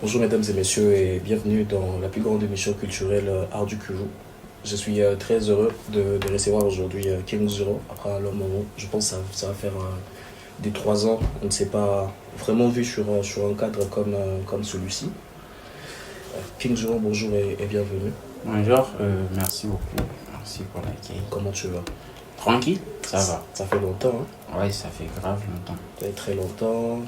Bonjour mesdames et messieurs et bienvenue dans la plus grande émission culturelle Art du Cujo. Je suis très heureux de recevoir aujourd'hui King Zero après un long moment. Je pense que ça va faire des 3 ans. On ne s'est pas vraiment vu sur un cadre comme celui-ci. King Zero, bonjour et bienvenue. Bonjour, merci beaucoup. Merci pour l'accueil. Comment tu vas? Tranquille, ça va. Ça fait longtemps, hein? Ouais, ça fait grave longtemps. Ça fait très longtemps.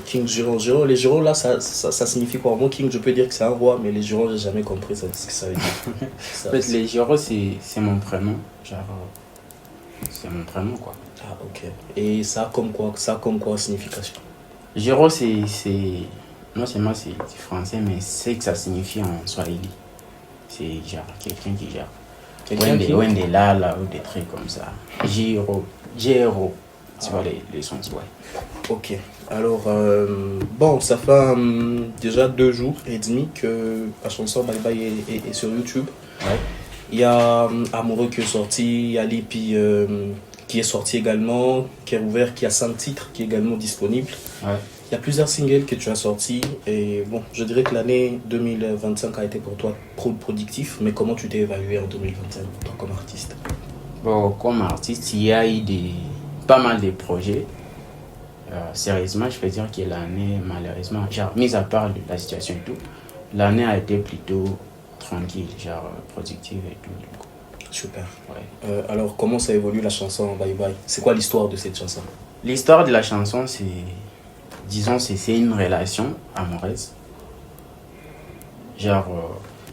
King Zero, Zero, les Zero là, ça signifie quoi? Moi, King, je peux dire que c'est un roi, mais les Zero, j'ai jamais compris ce que ça veut dire. En fait, les Giro, c'est mon prénom. Genre, c'est mon prénom, quoi. Ah, ok. Et ça a comme quoi signification? Giro, non seulement c'est du français, mais c'est que ça signifie en Swahili. C'est genre quelqu'un qui gère. Quelqu'un qui... Wende là, ou des trucs comme ça. Giro, Giro. Tu vois les sons, ouais. Ok. Alors, bon, ça fait déjà 2 jours et demi que la chanson Bye Bye est sur YouTube. Ouais. Il y a Amoureux qui est sorti, il y a Lipi qui est sorti également, qui est ouvert, qui a 5 titres, qui est également disponible. Ouais. Il y a plusieurs singles que tu as sortis et bon, je dirais que l'année 2025 a été pour toi productif, mais comment tu t'es évalué en 2025 toi comme artiste? Bon, comme artiste, il y a eu pas mal de projets. Sérieusement, je peux dire que l'année, malheureusement, genre, mis à part la situation et tout, l'année a été plutôt tranquille, genre productive et tout. Donc, Super. ouais. Alors, comment ça évolue la chanson Bye Bye? C'est quoi l'histoire de cette chanson? L'histoire de la chanson, disons, c'est une relation amoureuse. Genre,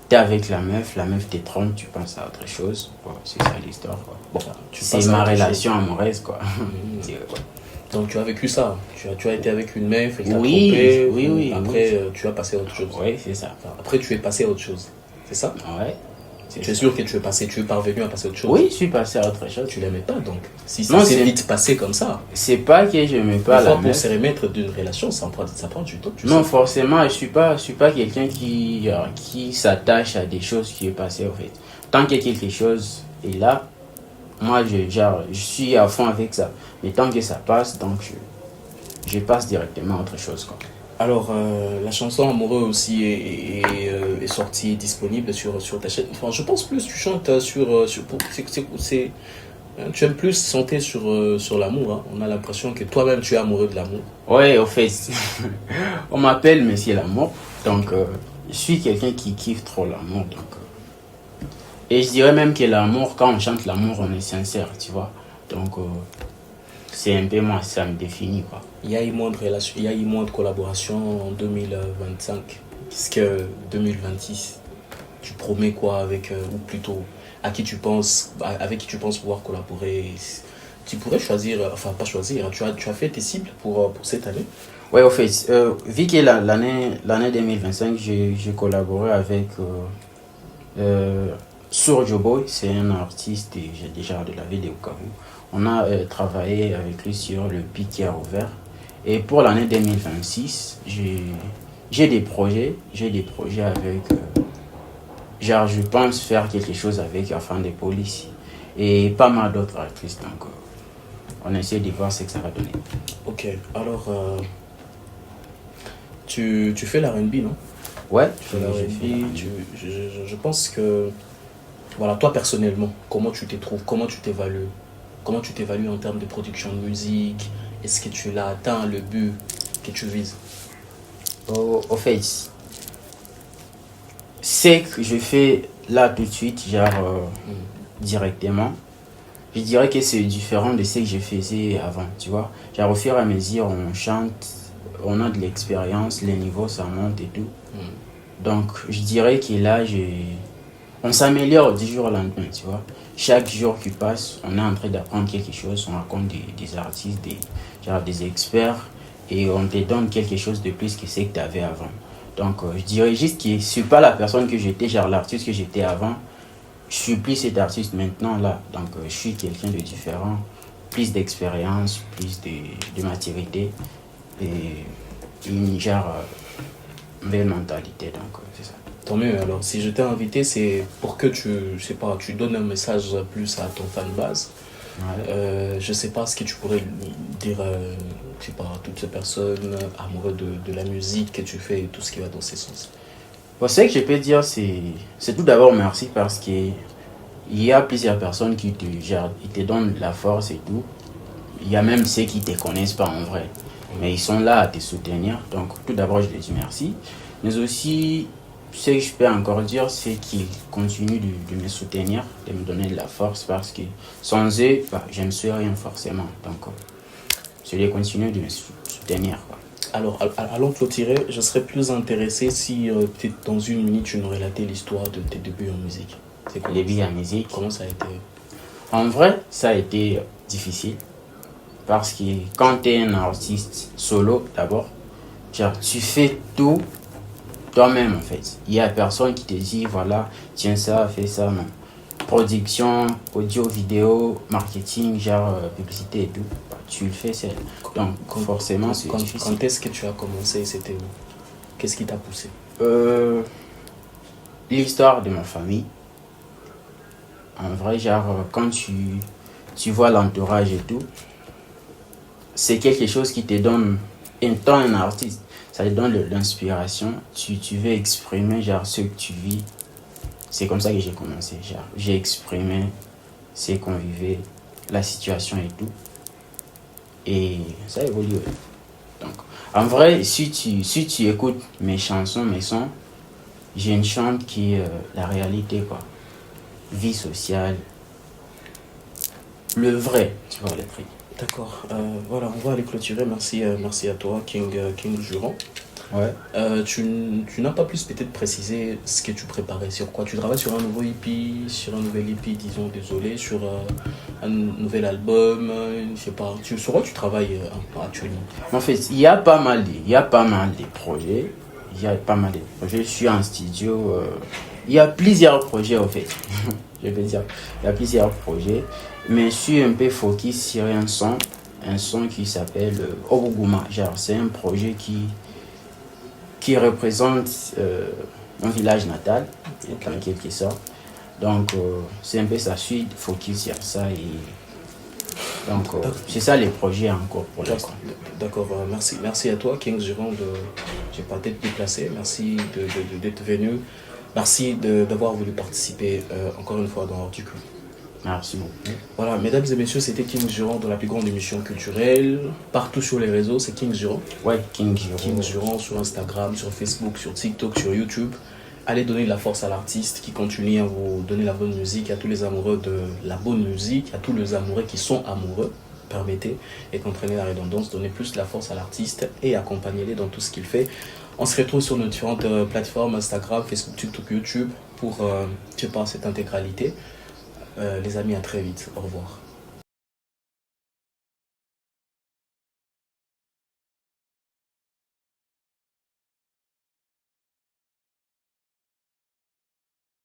t'es avec la meuf te trompe, tu penses à autre chose. Bon, c'est ça l'histoire, quoi. Bon, Tu c'est passes à ma autre relation chose. amoureuse, quoi. Ouais. Donc tu as vécu ça. Tu as été avec une meuf, elle t'a Oui, trompé. oui, Ou oui. après, Oui. tu as passé à autre chose. Oui, c'est ça. Enfin, après, tu es passé à autre chose. C'est ça? Ouais. Tu es sûr que tu es parvenu à passer à autre chose? Oui, je suis passé à autre chose. Tu l'aimais pas donc. Si ça Non, s'est vite passé comme ça. c'est pas que je n'aimais pas Des la fois, pour meuf. se remettre d'une relation, ça prend du temps. Tu Non, sais. forcément, je suis pas quelqu'un qui s'attache à des choses qui est passé, en fait. Tant que quelque chose est là, moi, je suis à fond avec ça. Mais tant que ça passe, donc je passe directement à autre chose, quoi. Alors, la chanson Amoureux aussi est sortie, est disponible sur ta chaîne. Enfin, je pense plus tu chantes tu aimes plus chanter sur l'amour, hein. On a l'impression que toi-même tu es amoureux de l'amour. Ouais, au fait, on m'appelle Monsieur l'amour. Donc, je suis quelqu'un qui kiffe trop l'amour. Donc, et je dirais même que l'amour, quand on chante l'amour, on est sincère, tu vois. Donc, c'est un peu moi, ça me définit, quoi. Il y a eu moins de relations, il y a eu moins de collaborations en 2025. Puisque 2026, tu promets quoi avec, ou plutôt, avec qui tu penses pouvoir collaborer? Tu pourrais choisir, enfin pas choisir, hein, tu as fait tes cibles pour cette année. Ouais, au fait, vu que l'année 2025, j'ai collaboré avec Soulja Boy, c'est un artiste déjà de la ville de Bukavu. On a travaillé avec lui sur le beat qui a ouvert. Et pour l'année 2026, j'ai des projets avec, genre je pense faire quelque chose avec Afin de Police et pas mal d'autres artistes. Donc on essaie de voir ce que ça va donner. Ok, alors tu fais l'R&B, non? Ouais, Tu fais j'ai fait l'R&B, je pense que, voilà, toi personnellement, comment tu t'y trouves, comment tu t'évalues en termes de production de musique? Est-ce que tu l'as atteint le but que tu vises? au fait, c'est que je fais là tout de suite, genre directement. Je dirais que c'est différent de ce que je faisais avant, tu vois. Genre au fur et à mesure, on chante, on a de l'expérience, les niveaux ça monte et tout. Donc je dirais que là, on s'améliore du jour au lendemain, tu vois. Chaque jour qui passe, on est en train d'apprendre quelque chose, on rencontre des artistes, genre des experts, et on te donne quelque chose de plus que ce que tu avais avant. Donc je dirais juste que je ne suis pas la personne que j'étais, genre l'artiste que j'étais avant. Je suis plus cet artiste maintenant là. Donc je suis quelqu'un de différent, plus d'expérience, plus de maturité et une genre belle mentalité. Donc c'est ça. Tant mieux. Alors, si je t'ai invité, c'est pour que tu, je sais pas, tu donnes un message plus à ton fan base. Ouais. Je sais pas ce que tu pourrais dire, je sais pas, à toutes ces personnes amoureuses de la musique que tu fais et tout ce qui va dans ces sens. Bon, ce que je peux dire, c'est tout d'abord merci parce que il y a plusieurs personnes qui te, genre, ils te donnent la force et tout. Il y a même ceux qui ne te connaissent pas en vrai. Mais ils sont là à te soutenir. Donc, tout d'abord, je les dis merci. Mais aussi, ce que je peux encore dire, c'est qu'ils continuent de me soutenir, de me donner de la force parce que sans eux, bah, je ne suis rien forcément. Donc, je les continue de me soutenir, quoi. Alors, allons clôturer. Je serais plus intéressé si, peut-être dans une minute, tu nous relatais l'histoire de tes débuts en musique. C'est quoi? Les billes à musique. Comment ça a été? En vrai, ça a été difficile. Parce que quand tu es un artiste solo, d'abord, genre, tu fais tout toi-même en fait. Il n'y a personne qui te dit, voilà, tiens ça, fais ça, non. Production, audio, vidéo, marketing, genre publicité et tout, bah, tu le fais seul. Donc forcément, c'est difficile. Quand est-ce que tu as commencé? C'était où? Qu'est-ce qui t'a poussé? L'histoire de ma famille, en vrai, genre, quand tu vois l'entourage et tout, c'est quelque chose qui te donne, étant un artiste, ça te donne l'inspiration. Tu veux exprimer genre ce que tu vis. C'est comme ça que j'ai commencé. Genre, j'ai exprimé ce qu'on vivait, la situation et tout. Et ça a évolué. Donc, en vrai, si tu écoutes mes chansons, mes sons, j'ai une chante qui est la réalité, quoi. Vie sociale, le vrai, tu vois, le truc. D'accord. Voilà, on va aller clôturer. Merci, merci à toi, King Juran. Ouais. Tu n'as pas plus peut-être précisé ce que tu préparais, sur quoi tu travailles, sur un nouveau EP, sur un nouvel EP, disons, désolé, sur un nouvel album, je sais pas, sur quoi tu travailles actuellement? En fait, il y a pas mal de projets. Il y a pas mal de projets. Je suis en studio. Il y a plusieurs projets, en fait. Je vais dire, il y a plusieurs projets. Mais je suis un peu focus sur un son qui s'appelle Obuguma. Genre, c'est un projet qui représente mon village natal, Okay. en quelque sorte. Donc, c'est un peu ça. Je suis focus sur ça. Et donc, c'est ça les projets encore pour l'instant. D'accord, merci. Merci à toi, King Juran, j'ai pas d'être déplacé. Merci d'être venu. Merci d'avoir voulu participer encore une fois dans Hors du Coup. Merci beaucoup. Voilà, mesdames et messieurs, c'était King Juran dans la plus grande émission culturelle. Partout sur les réseaux, c'est King Juran. Ouais, King Juran. King Juran sur Instagram, sur Facebook, sur TikTok, sur YouTube. Allez donner de la force à l'artiste qui continue à vous donner la bonne musique, à tous les amoureux de la bonne musique, à tous les amoureux qui sont amoureux, permettez, et qu'entraîner la redondance, donner plus de la force à l'artiste et accompagnez-les dans tout ce qu'il fait. On se retrouve sur nos différentes plateformes, Instagram, Facebook, TikTok, YouTube, pour, je sais pas, cette intégralité. Les amis, à très vite. Au revoir.